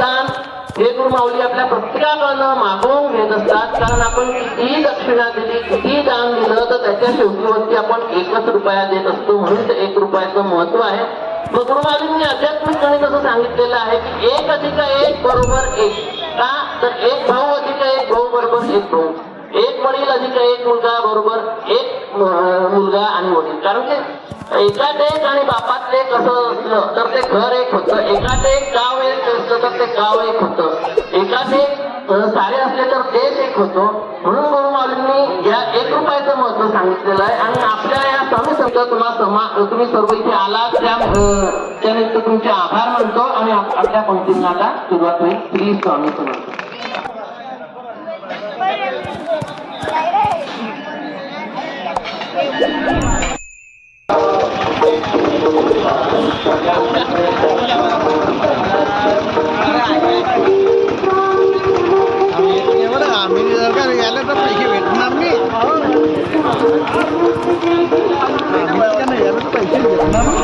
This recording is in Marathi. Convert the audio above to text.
दान हे गुरुमाऊली आपल्या प्रत्येकाकडनं मागवून घेत असतात. कारण आपण कितीही दक्षिणा दिली, कितीही दान दिलं तर त्याच्या शेवटीवरती आपण 1 रुपया देत असतो. म्हणून ते 1 रुपयाचं महत्व आहे. मग गुरुमाऊलींनी आध्यात्मिक गणित असं सांगितलेलं आहे की 1 + 1 = 1. का तर 1 भाऊ + 1 भाऊ बरोबर 1 भाऊ, 1 वडील + 1 मुलगा बरोबर 1 मुलगा आणि वडील. कारण की एकात एक आणि बापात एक असं असलं तर ते घर एक होतं, एकात एक गाव एक असलं तर ते गाव एक होतं, एकात एक सारे असले तर देश एक होतो. म्हणून गुरुमाऊलींनी या 1 रुपयाचं महत्व सांगितलेलं आहे. आणि आपल्या या स्वामी समजा तुम्ही सर्व इथे आलात त्यानिमित्त तुमचे आभार मानतो आणि आपल्या पंक्तींना आता सुरुवात होईल. श्री स्वामी समर्थ. आम्ही जर का गेलं तर पैसे भेटणार नाही. पैसे भेटणार